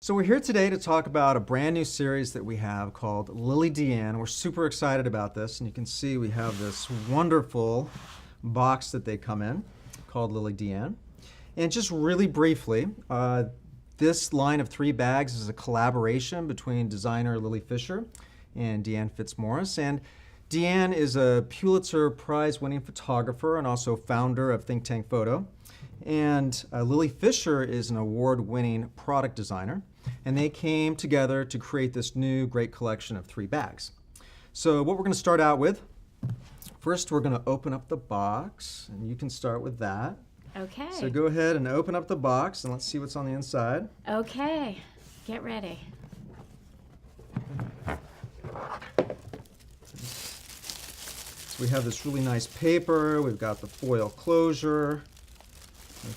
So we're here today to talk about a brand new series that we have called 릴리디안. We're super excited about this, and you can see we have this wonderful box that they come in called 릴리디안. And just really briefly, this line of 3 bags is a collaboration between designer Lily Fisher and Deanne Fitzmaurice. And Deanne is a Pulitzer Prize-winning photographer and also founder of ɁCKTankPhoto. And Lily Fisher is an award-winning product designer, and they came together to create this new great collection of 3 bags. So what we're going to start out with, first we're going to open up the box, and you can start with that. Okay. So go ahead and open up the box, and let's see what's on the inside. Okay, get ready. So we have this really nice paper, we've got the foil closure.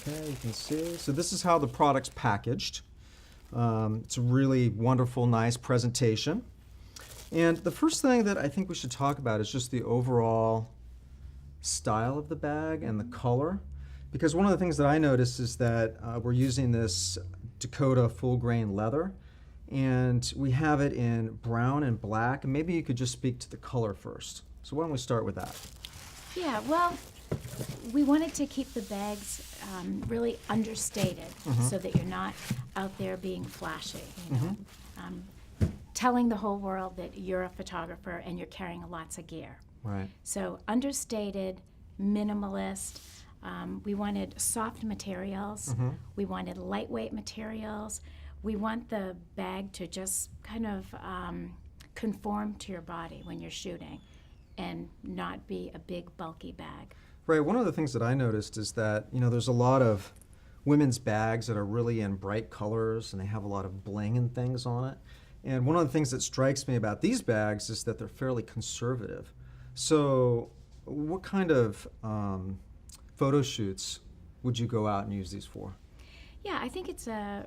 Okay, you can see. So this is how the product's packaged. It's a really wonderful, nice presentation. And the first thing that I think we should talk about is just the overall style of the bag and the color. Because one of the things that I noticed is that we're using this Dakota full grain leather, and we have it in brown and black. And maybe you could just speak to the color first. So why don't we start with that? Yeah, well, we wanted to keep the bags really understated so that you're not out there being flashy, you know, telling the whole world that you're a photographer and you're carrying lots of gear. Right. So understated, minimalist. We wanted soft materials. We wanted lightweight materials. We want the bag to just kind of conform to your body when you're shooting and not be a big, bulky bag. Right. One of the things that I noticed is that, you know, there's a lot of women's bags that are really in bright colors and they have a lot of bling and things on it. And one of the things that strikes me about these bags is that they're fairly conservative. So what kind of photo shoots would you go out and use these for? Yeah, I think it's a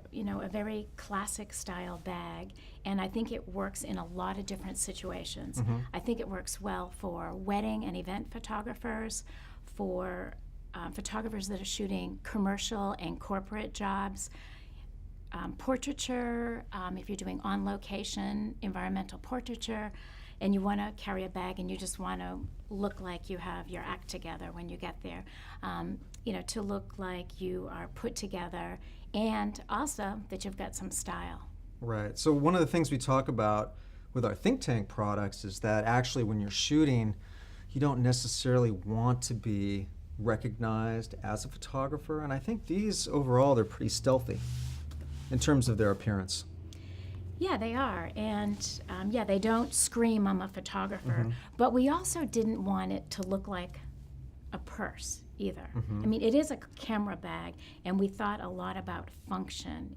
very classic style bag, and I think it works in a lot of different situations. I think it works well for wedding and event photographers, for photographers that are shooting commercial and corporate jobs, portraiture, if you're doing on-location environmental portraiture, and you want to carry a bag and you just want to look like you have your act together when you get there, to look like you are put together and also that you've got some style. Right. So one of the things we talk about with our think tank products is that actually when you're shooting, you don't necessarily want to be recognized as a photographer. And I think these overall, they're pretty stealthy in terms of their appearance. Yeah, they are. And they don't scream, I'm a photographer. But we also didn't want it to look like a purse either. I mean, it is a camera bag, and we thought a lot about function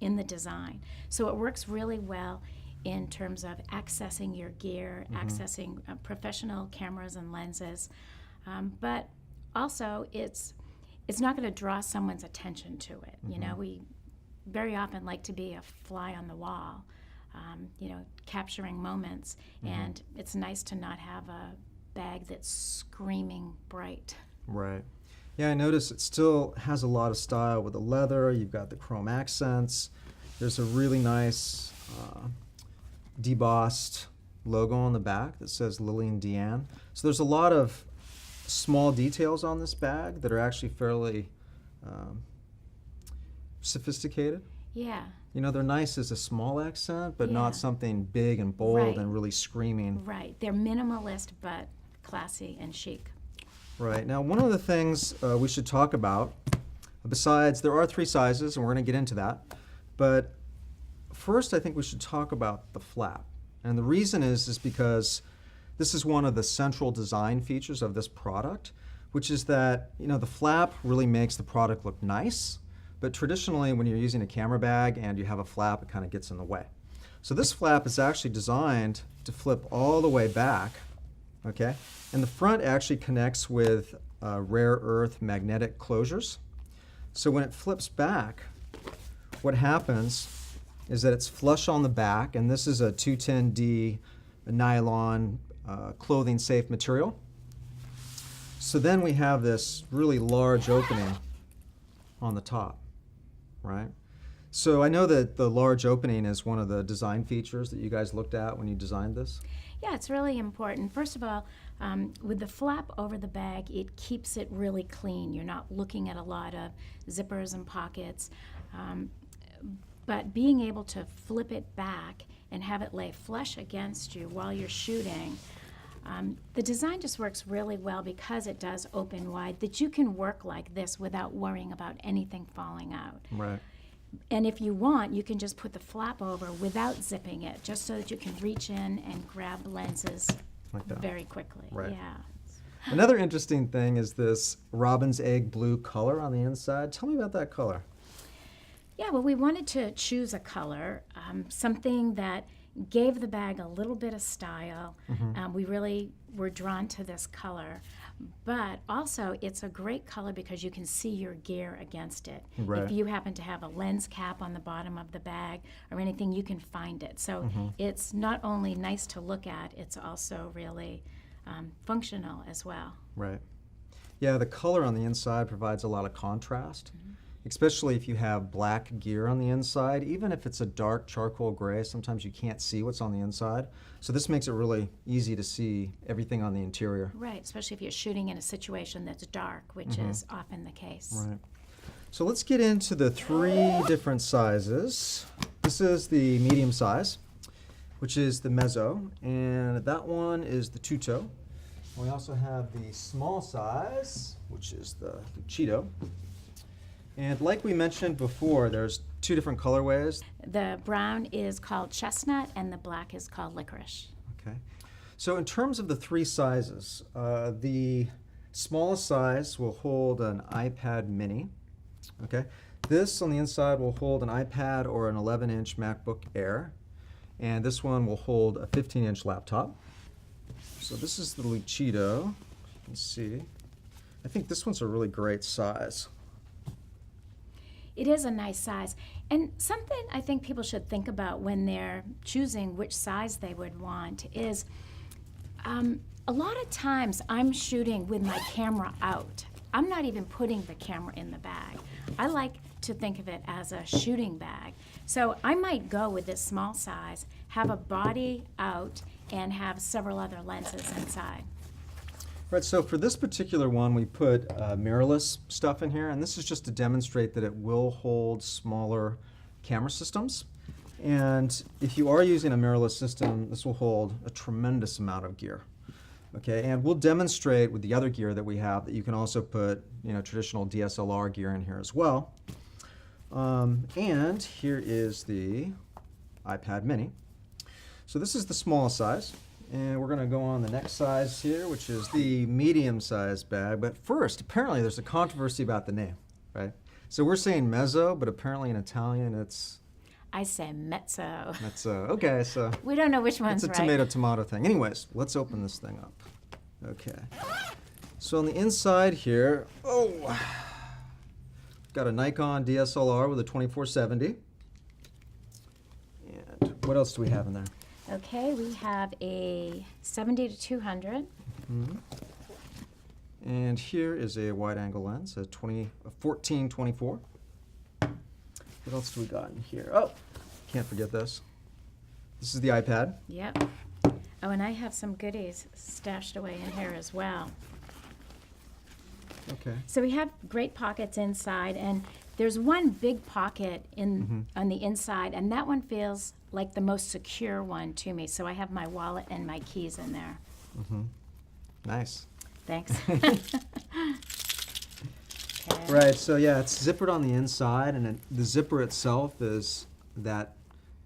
in the design. So it works really well in terms of accessing your gear, accessing professional cameras and lenses. But also, it's not going to draw someone's attention to it. You know, we very often like to be a fly on the wall, capturing moments. And it's nice to not have a bag that's screaming bright. Right. Yeah, I notice it still has a lot of style with the leather. You've got the chrome accents. There's a really nice debossed logo on the back that says Lily and Deanne. So there's a lot of small details on this bag that are actually fairly sophisticated. Yeah. You know, they're nice as a small accent, but not something big and bold and really screaming. Right. They're minimalist, but classy and chic. Right. Now, one of the things we should talk about, besides, there are 3 sizes, and we're going to get into that. But first, I think we should talk about the flap. And the reason is because this is one of the central design features of this product, which is that, you know, the flap really makes the product look nice. But traditionally, when you're using a camera bag and you have a flap, it kind of gets in the way. So this flap is actually designed to flip all the way back, okay? And the front actually connects with rare earth magnetic closures. So when it flips back, what happens is that it's flush on the back, and this is a 210D nylon clothing safe material. So then we have this really large opening on the top, right? So I know that the large opening is one of the design features that you guys looked at when you designed this. Yeah, it's really important. First of all, with the flap over the bag, it keeps it really clean. You're not looking at a lot of zippers and pockets. But being able to flip it back and have it lay flush against you while you're shooting, the design just works really well because it does open wide, that you can work like this without worrying about anything falling out. Right. And if you want, you can just put the flap over without zipping it, just so that you can reach in and grab lenses Like that. very quickly. Right. Yeah. Another interesting thing is this robin's egg blue color on the inside. Tell me about that color. Yeah, well, we wanted to choose a color, something that gave the bag a little bit of style. We really were drawn to this color. But also, it's a great color because you can see your gear against it. Right. If you happen to have a lens cap on the bottom of the bag or anything, you can find it. So it's not only nice to look at, it's also really functional as well. Right. Yeah, the color on the inside provides a lot of contrast, especially if you have black gear on the inside. Even if it's a dark charcoal gray, sometimes you can't see what's on the inside. So this makes it really easy to see everything on the interior. Right, especially if you're shooting in a situation that's dark, which is often the case. Right. So let's get into the 3 different sizes. This is the medium size, which is the mezzo, and that one is the tutto. We also have the small size, which is the Cheeto. And like we mentioned before, there's 2 different colorways. The brown is called chestnut and the black is called licorice. Okay. So in terms of the 3 sizes, the smallest size will hold an iPad mini. Okay. This on the inside will hold an iPad or an 11-inch MacBook Air. And this one will hold a 15-inch laptop. So this is the Lucido. You can see. I think this one's a really great size. It is a nice size. And something I think people should think about when they're choosing which size they would want is a lot of times I'm shooting with my camera out. I'm not even putting the camera in the bag. I like to think of it as a shooting bag. So I might go with this small size, have a body out, and have several other lenses inside. Right, so for this particular one, we put mirrorless stuff in here, and this is just to demonstrate that it will hold smaller camera systems. And if you are using a mirrorless system, this will hold a tremendous amount of gear. Okay, and we'll demonstrate with the other gear that we have that you can also put, traditional DSLR gear in here as well. And here is the iPad mini. So this is the small size. And we're going to go on the next size here, which is the medium-sized bag. But first, apparently there's a controversy about the name, right? So we're saying mezzo, but apparently in Italian it's... I say mezzo. Mezzo. Okay, so... We don't know which one's it's a right. tomato-tomato thing. Anyways, let's open this thing up. Okay. So on the inside here, got a Nikon DSLR with a 2470. And what else do we have in there? Okay, we have a 70 to 200. And here is a wide-angle lens, a 14-24. What else do we got in here? Oh, can't forget this. This is the iPad. Yep. Oh, and I have some goodies stashed away in here as well. Okay. So we have great pockets inside, and there's one big pocket on the inside, and that one feels like the most secure one to me. So I have my wallet and my keys in there. Nice. Thanks. Okay. Right, so yeah, it's zippered on the inside, and the zipper itself is that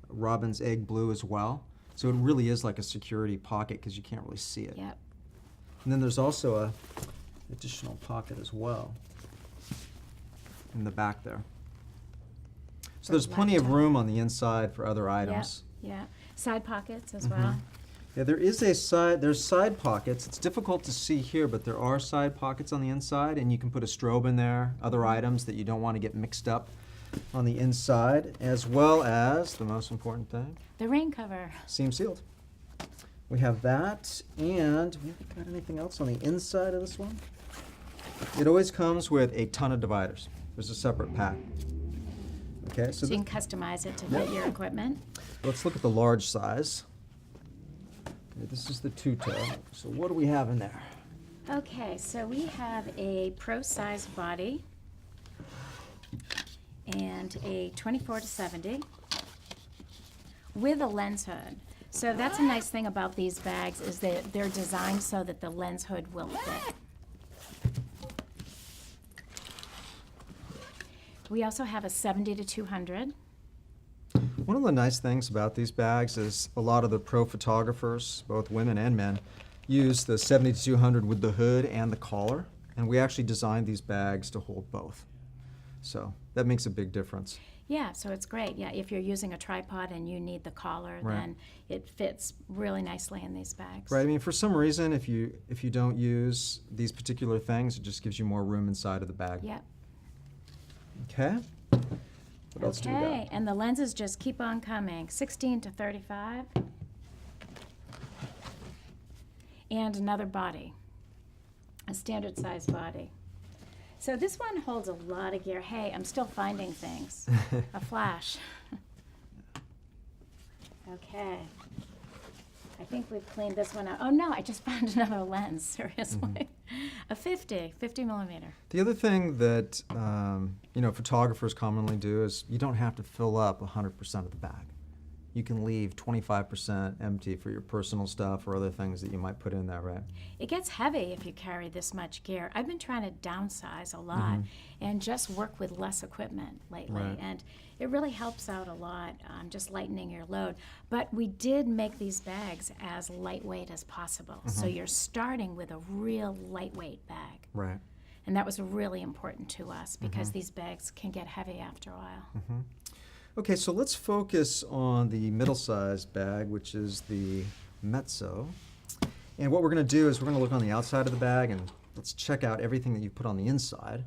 robin's egg blue as well. So it really is like a security pocket because you can't really see it. Yep. And then there's also a additional pocket as well in the back there. So there's plenty of room on the inside for other items. Yeah. Side pockets as well. Yeah, there's side pockets. It's difficult to see here, but there are side pockets on the inside, and you can put a strobe in there, other items that you don't want to get mixed up on the inside, as well as, the most important thing, The rain cover. seam sealed. We have that, and we haven't got anything else on the inside of this one. It always comes with a ton of dividers. There's a separate pack. Okay, So you can customize it to fit your equipment. let's look at the large size. Okay, this is the two-toe. So what do we have in there? Okay, so we have a pro-size body and a 24 to 70 with a lens hood. So that's a nice thing about these bags is that they're designed so that the lens hood will fit. We also have a 70 to 200. One of the nice things about these bags is a lot of the pro photographers, both women and men, use the 70 to 200 with the hood and the collar, and we actually designed these bags to hold both. So that makes a big difference. Yeah, so it's great. Yeah, if you're using a tripod and you need the collar, Right. then it fits really nicely in these bags. Right, I mean, for some reason, if you don't use these particular things, it just gives you more room inside of the bag. Yep. Okay. What else do we Okay, got? and the lenses just keep on coming. 16 to 35. And another body, a standard size body. So this one holds a lot of gear. Hey, I'm still finding things. A flash. Okay. I think we've cleaned this one out. Oh no, I just found another lens, seriously. A 50 millimeter. The other thing that photographers commonly do is you don't have to fill up 100% of the bag. You can leave 25% empty for your personal stuff or other things that you might put in there, right? It gets heavy if you carry this much gear. I've been trying to downsize a lot and just work with less equipment lately. Right. And it really helps out a lot, just lightening your load. But we did make these bags as lightweight as possible. So you're starting with a real lightweight bag. Right. And that was really important to us because these bags can get heavy after a while. Okay, so let's focus on the middle-sized bag, which is the mezzo. And what we're going to do is we're going to look on the outside of the bag and let's check out everything that you put on the inside.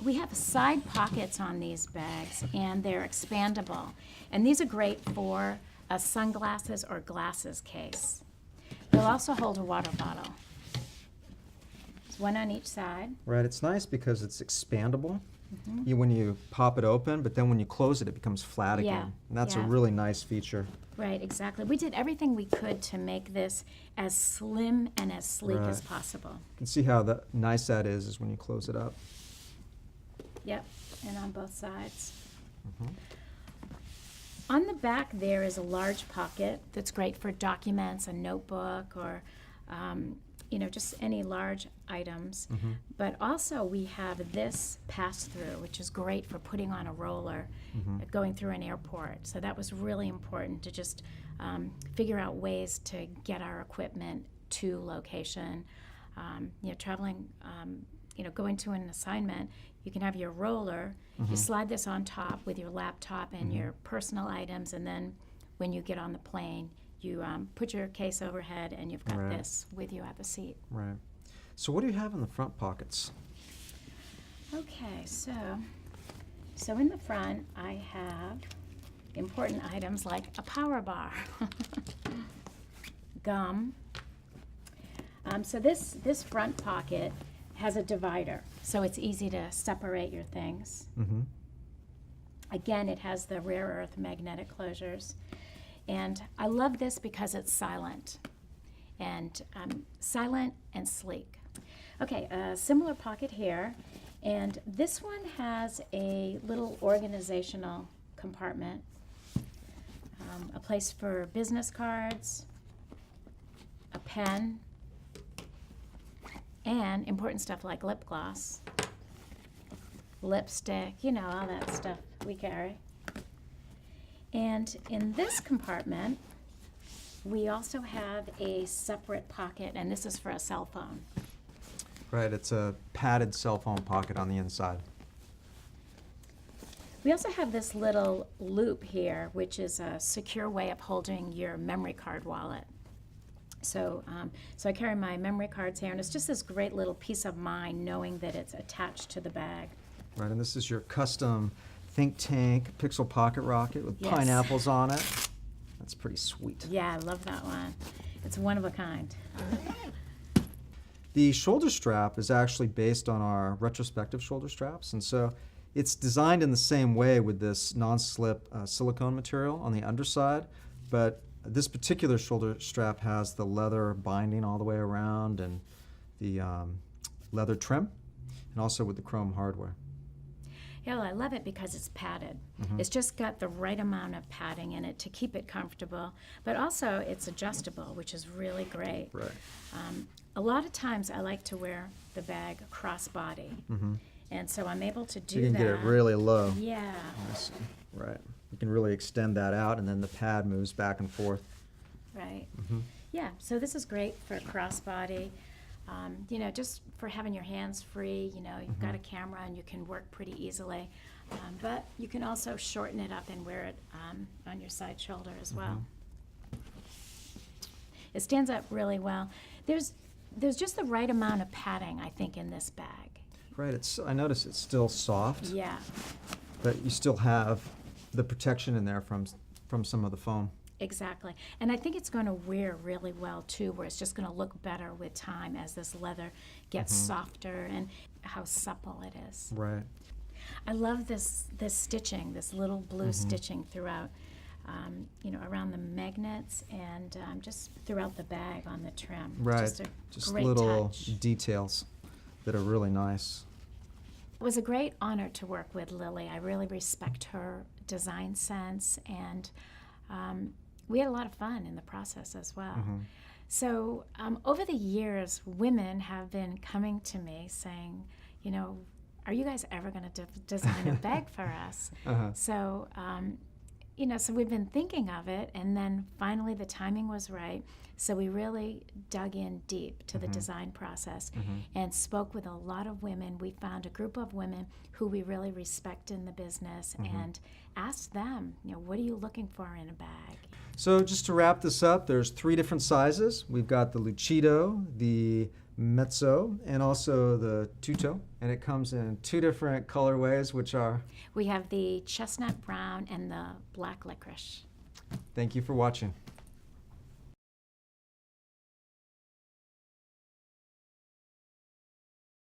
We have side pockets on these bags, and they're expandable. And these are great for a sunglasses or glasses case. They'll also hold a water bottle. There's one on each side. Right, it's nice because it's expandable. When you pop it open, but then when you close it, it becomes flat again. Yeah, And that's a yeah. really nice feature. Right, exactly. We did everything we could to make this as slim and as sleek as Right. possible. You can see how nice that is when you close it up. Yep, and on both sides. On the back there is a large pocket that's great for documents, a notebook, or just any large items. But also we have this pass-through, which is great for putting on a roller, going through an airport. So that was really important to just figure out ways to get our equipment to location. Traveling, going to an assignment, you can have your roller, you slide this on top with your laptop and your personal items, and then when you get on the plane, you put your case overhead and you've got Right. this with you at the seat. Right. So what do you have in the front pockets? Okay, so in the front I have important items like a power bar, gum. So this front pocket has a divider, so it's easy to separate your things. Again, it has the rare earth magnetic closures. And I love this because it's silent and sleek. Okay, a similar pocket here, and this one has a little organizational compartment, a place for business cards, a pen, and important stuff like lip gloss, lipstick, all that stuff we carry. And in this compartment, we also have a separate pocket, and this is for a cell phone. Right, it's a padded cell phone pocket on the inside. We also have this little loop here, which is a secure way of holding your memory card wallet. So I carry my memory cards here, and it's just this great little peace of mind knowing that it's attached to the bag. Right, and this is your custom Think Tank Pixel Pocket Rocket with Yes. pineapples on it. That's pretty sweet. Yeah, I love that one. It's one of a kind. The shoulder strap is actually based on our retrospective shoulder straps, and so It's designed in the same way with this non-slip silicone material on the underside, but this particular shoulder strap has the leather binding all the way around and the leather trim, and also with the chrome hardware. Yeah, well, I love it because it's padded. It's just got the right amount of padding in it to keep it comfortable, but also it's adjustable, which is really great. Right. A lot of times I like to wear the bag crossbody, and so I'm able to do You can that. get it really low. Yeah. I see. Right. You can really extend that out, and then the pad moves back and forth. Right. Yeah, so this is great for crossbody. You know, just for having your hands free, you know, you've got a camera and you can work pretty easily. But you can also shorten it up and wear it on your side shoulder as well. It stands up really well. There's just the right amount of padding, I think, in this bag. Right. I notice it's still soft, Yeah. but you still have the protection in there from some of the foam. Exactly. And I think it's going to wear really well, too, where it's just going to look better with time as this leather gets softer and how supple it is. Right. I love this stitching, this little blue stitching throughout, you know, around the magnets and just throughout the bag on the trim. Right. Just a Great little details that are really nice. It was a great honor to work with Lily. I really respect her design sense, and we had a lot of fun in the process as well. So over the years, women have been coming to me saying, you know, are you guys ever going to design a bag for us? So, you know, so we've been thinking of it, and then finally the timing was right. So we really dug in deep to the design process and spoke with a lot of women. We found a group of women who we really respect in the business and asked them, you know, what are you looking for in a bag? So just to wrap this up, there's 3 different sizes. We've got the Lucido, the Mezzo, and also the Tutto, and it comes in 2 different colorways, which are... We have the chestnut brown and the black licorice. Thank you for watching.